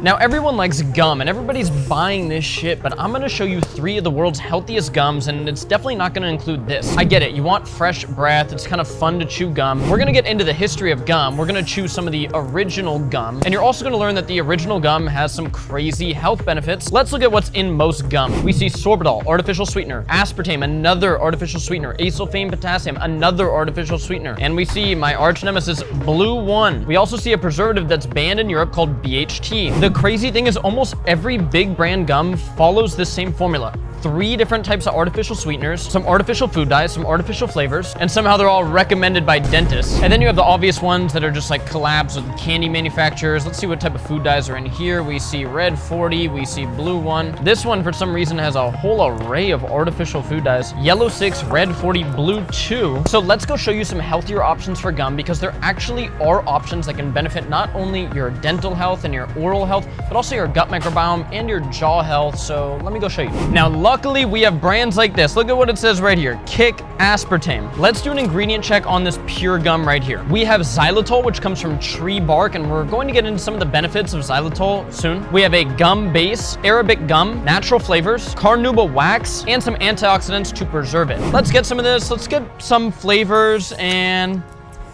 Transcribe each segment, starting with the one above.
Now everyone likes gum and everybody's buying this shit, but I'm gonna show you 3 of the world's healthiest gums, and it's definitely not gonna include this. I get it, you want fresh breath, it's kind of fun to chew gum. We're gonna get into the history of gum, we're gonna chew some of the original gum, and you're also gonna learn that the original gum has some crazy health benefits. Let's look at what's in most gum. We see sorbitol, artificial sweetener, aspartame, another artificial sweetener, acesulfame potassium, another artificial sweetener, and we see my arch nemesis, Blue One. We also see a preservative that's banned in Europe called BHT. The crazy thing is almost every big brand gum follows this same formula. 3 different types of artificial sweeteners, some artificial food dyes, some artificial flavors, and somehow they're all recommended by dentists. And then you have the obvious ones that are just like collabs with candy manufacturers. Let's see what type of food dyes are in here. We see Red 40, we see Blue One. This one, for some reason, has a whole array of artificial food dyes. Yellow 6, Red 40, Blue 2. So let's go show you some healthier options for gum, because there actually are options that can benefit not only your dental health and your oral health, but also your gut microbiome and your jaw health. So let me go show you. Now, luckily, we have brands like this. Look at what it says right here. Kick aspartame. Let's do an ingredient check on this Pur Gum right here. We have xylitol, which comes from tree bark, and we're going to get into some of the benefits of xylitol soon. We have a gum base, Arabic gum, natural flavors, carnauba wax, and some antioxidants to preserve it. Let's get some of this. Let's get some flavors and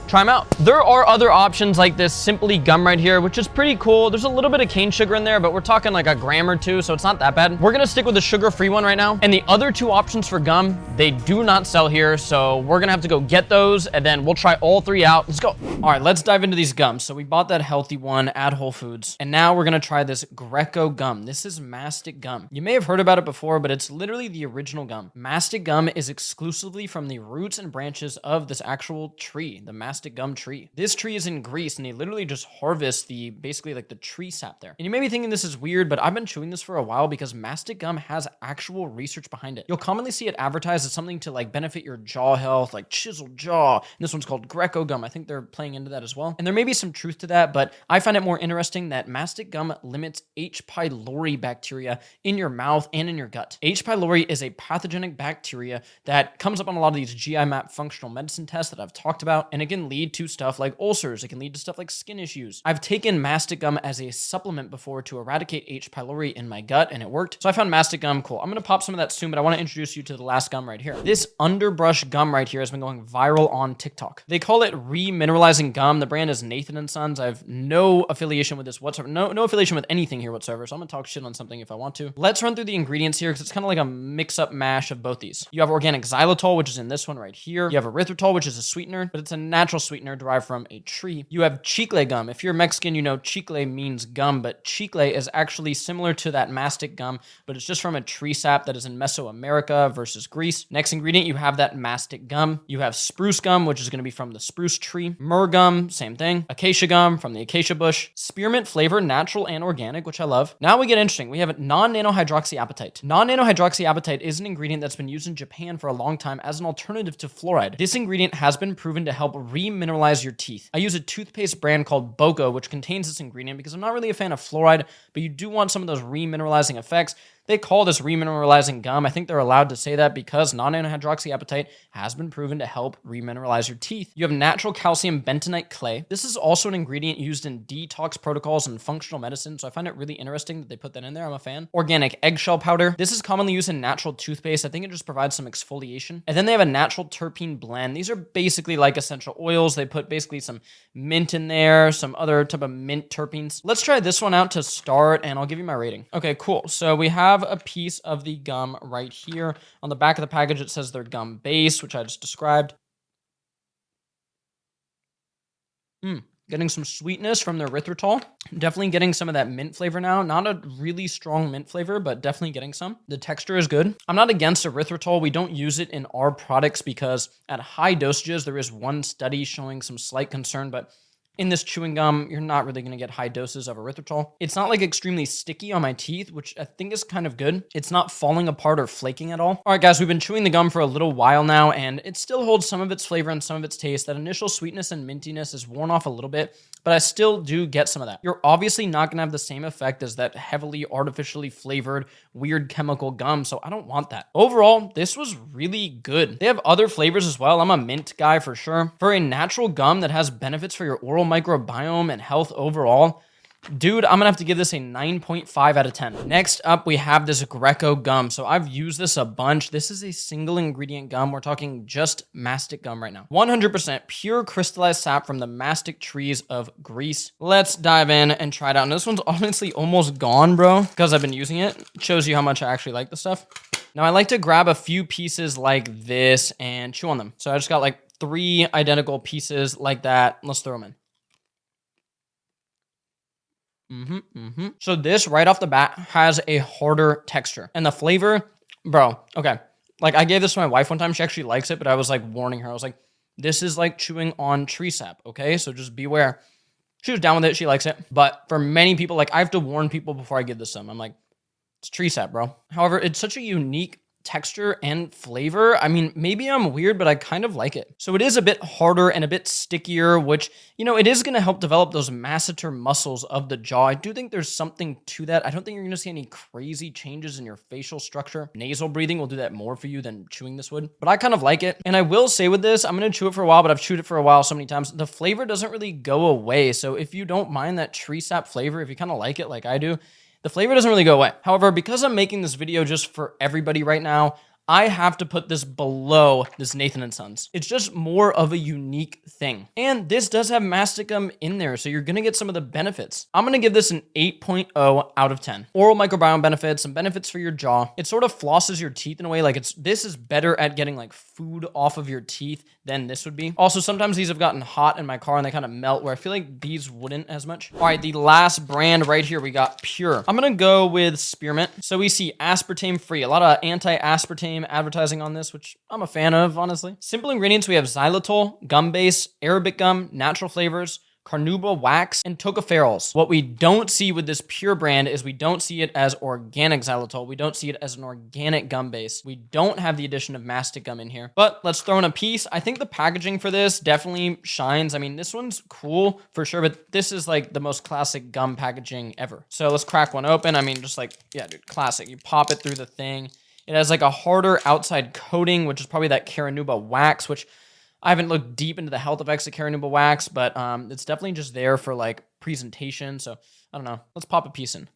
try them out. There are other options like this Simply Gum right here, which is pretty cool. There's a little bit of cane sugar in there, but we're talking like a gram or 2, so it's not that bad. We're gonna stick with the sugar-free one right now. And the other 2 options for gum, they do not sell here, so we're gonna have to go get those, and then we'll try all 3 out. Let's go. All right, let's dive into these gums. So we bought that healthy one at Whole Foods, and now we're gonna try this Greco Gum. This is mastic gum. You may have heard about it before, but it's literally the original gum. Mastic gum is exclusively from the roots and branches of this actual tree, the mastic gum tree. This tree is in Greece, and they literally just harvest basically like the tree sap there. And you may be thinking this is weird, but I've been chewing this for a while because mastic gum has actual research behind it. You'll commonly see it advertised as something to like benefit your jaw health, like chiseled jaw. And this one's called Greco Gum. I think they're playing into that as well. And there may be some truth to that, but I find it more interesting that mastic gum limits H. pylori bacteria in your mouth and in your gut. H. pylori is a pathogenic bacteria that comes up on a lot of these GI map functional medicine tests that I've talked about, and it can lead to stuff like ulcers. It can lead to stuff like skin issues. I've taken mastic gum as a supplement before to eradicate H. pylori in my gut, and it worked. So I found mastic gum cool. I'm gonna pop some of that soon, but I want to introduce you to the last gum right here. This Underbrush Gum right here has been going viral on TikTok. They call it remineralizing gum. The brand is Nathan and Sons. I have no affiliation with this whatsoever. No affiliation with anything here whatsoever. So I'm gonna talk shit on something if I want to. Let's run through the ingredients here because it's kind of like a mix-up mash of both these. You have organic xylitol, which is in this one right here. You have erythritol, which is a sweetener, but it's a natural sweetener derived from a tree. You have chicle gum. If you're Mexican, you know chicle means gum, but chicle is actually similar to that mastic gum, but it's just from a tree sap that is in Mesoamerica versus Greece. Next ingredient, you have that mastic gum. You have spruce gum, which is going to be from the spruce tree. Myrrh gum, same thing. Acacia gum from the acacia bush. Spearmint flavor, natural and organic, which I love. Now we get interesting. We have non-nanohydroxyapatite. Non-nanohydroxyapatite is an ingredient that's been used in Japan for a long time as an alternative to fluoride. This ingredient has been proven to help remineralize your teeth. I use a toothpaste brand called Boko, which contains this ingredient because I'm not really a fan of fluoride, but you do want some of those remineralizing effects. They call this remineralizing gum. I think they're allowed to say that because non-nanohydroxyapatite has been proven to help remineralize your teeth. You have natural calcium bentonite clay. This is also an ingredient used in detox protocols and functional medicine, so I find it really interesting that they put that in there. I'm a fan. Organic eggshell powder. This is commonly used in natural toothpaste. I think it just provides some exfoliation. And then they have a natural terpene blend. These are basically like essential oils. They put basically some mint in there, some other type of mint terpenes. Let's try this one out to start, and I'll give you my rating. Okay, cool. So we have a piece of the gum right here. On the back of the package, it says their gum base, which I just described. Getting some sweetness from the erythritol. Definitely getting some of that mint flavor now. Not a really strong mint flavor, but definitely getting some. The texture is good. I'm not against erythritol. We don't use it in our products because at high dosages, there is one study showing some slight concern, but in this chewing gum, you're not really going to get high doses of erythritol. It's not like extremely sticky on my teeth, which I think is kind of good. It's not falling apart or flaking at all. All right, guys, we've been chewing the gum for a little while now, and it still holds some of its flavor and some of its taste. That initial sweetness and mintiness is worn off a little bit, but I still do get some of that. You're obviously not going to have the same effect as that heavily artificially flavored weird chemical gum, so I don't want that. Overall, this was really good. They have other flavors as well. I'm a mint guy for sure. For a natural gum that has benefits for your oral microbiome and health overall, Dude, I'm gonna have to give this a 9.5 out of 10. Next up, we have this Greco Gum. So I've used this a bunch. This is a single ingredient gum. We're talking just mastic gum right now. 100% pure crystallized sap from the mastic trees of Greece. Let's dive in and try it out. And this one's honestly almost gone, bro, because I've been using it. It shows you how much I actually like the stuff. Now I like to grab a few pieces like this and chew on them. So I just got like 3 identical pieces like that. Let's throw them in. So this right off the bat has a harder texture, and the flavor, bro, okay. Like I gave this to my wife one time. She actually likes it, but I was like warning her. I was like, this is like chewing on tree sap. Okay. So just beware. She was down with it. She likes it. But for many people, like I have to warn people before I give this to them. I'm like, it's tree sap, bro. However, it's such a unique texture and flavor. I mean, maybe I'm weird, but I kind of like it. So it is a bit harder and a bit stickier, which, you know, it is going to help develop those masseter muscles of the jaw. I do think there's something to that. I don't think you're going to see any crazy changes in your facial structure. Nasal breathing will do that more for you than chewing this would, but I kind of like it. And I will say with this, I'm going to chew it for a while, but I've chewed it for a while so many times. The flavor doesn't really go away. So if you don't mind that tree sap flavor, if you kind of like it like I do, the flavor doesn't really go away. However, because I'm making this video just for everybody right now, I have to put this below this Nathan & Sons. It's just more of a unique thing. And this does have mastic gum in there, so you're gonna get some of the benefits. I'm gonna give this an 8.0 out of 10. Oral microbiome benefits, some benefits for your jaw. It sort of flosses your teeth in a way, like this is better at getting like food off of your teeth than this would be. Also, sometimes these have gotten hot in my car and they kind of melt, where I feel like these wouldn't as much. All right, the last brand right here, we got Pur. I'm gonna go with spearmint. So we see aspartame free, a lot of anti-aspartame advertising on this, which I'm a fan of, honestly. Simple ingredients, we have xylitol, gum base, Arabic gum, natural flavors, carnauba wax, and tocopherols. What we don't see with this Pur brand is we don't see it as organic xylitol. We don't see it as an organic gum base. We don't have the addition of mastic gum in here. But let's throw in a piece. I think the packaging for this definitely shines. I mean, this one's cool for sure, but this is like the most classic gum packaging ever. So let's crack one open. I mean, just like, yeah, dude, classic. You pop it through the thing. It has like a harder outside coating, which is probably that carnauba wax, which I haven't looked deep into the health effects of carnauba wax, but it's definitely just there for like presentation. So I don't know. Let's pop a piece in.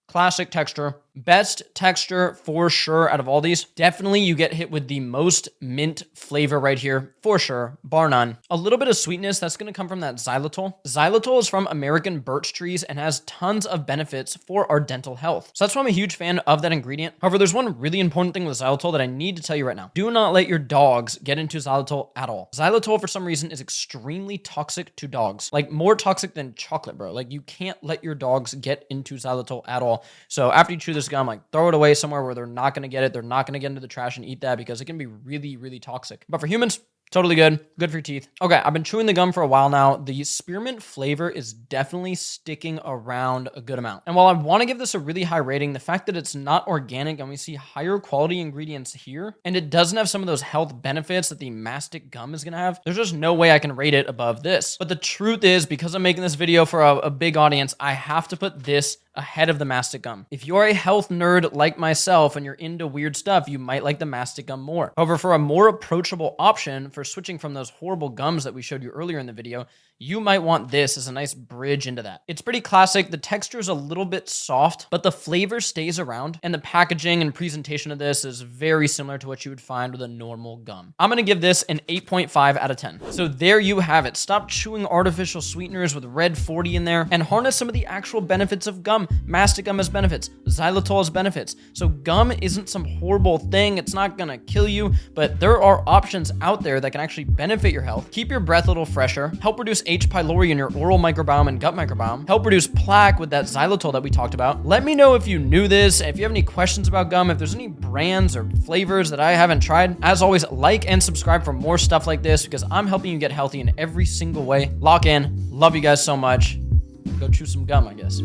Classic texture. Best texture for sure out of all these. Definitely you get hit with the most mint flavor right here, for sure, bar none. A little bit of sweetness, that's going to come from that xylitol. Xylitol is from American birch trees and has tons of benefits for our dental health. So that's why I'm a huge fan of that ingredient. However, there's one really important thing with xylitol that I need to tell you right now. Do not let your dogs get into xylitol at all. Xylitol, for some reason, is extremely toxic to dogs. Like more toxic than chocolate, bro. Like you can't let your dogs get into xylitol at all. So after you chew this gum, like throw it away somewhere where they're not going to get it. They're not going to get into the trash and eat that because it can be really, really toxic. But for humans, totally good. Good for your teeth. Okay, I've been chewing the gum for a while now. The spearmint flavor is definitely sticking around a good amount. And while I want to give this a really high rating, the fact that it's not organic and we see higher quality ingredients here, and it doesn't have some of those health benefits that the mastic gum is going to have, there's just no way I can rate it above this. But the truth is, because I'm making this video for a big audience, I have to put this ahead of the mastic gum. If you're a health nerd like myself and you're into weird stuff, you might like the mastic gum more. However, for a more approachable option for switching from those horrible gums that we showed you earlier in the video, you might want this as a nice bridge into that. It's pretty classic. The texture is a little bit soft, but the flavor stays around, and the packaging and presentation of this is very similar to what you would find with a normal gum. I'm gonna give this an 8.5 out of 10. So there you have it. Stop chewing artificial sweeteners with red 40 in there and harness some of the actual benefits of gum. Mastic gum has benefits. Xylitol has benefits. So gum isn't some horrible thing. It's not gonna kill you, but there are options out there that can actually benefit your health, keep your breath a little fresher, help reduce H. pylori in your oral microbiome and gut microbiome, help reduce plaque with that xylitol that we talked about. Let me know if you knew this, if you have any questions about gum, if there's any brands or flavors that I haven't tried. As always, like and subscribe for more stuff like this because I'm helping you get healthy in every single way. Lock in. Love you guys so much. Go chew some gum, I guess.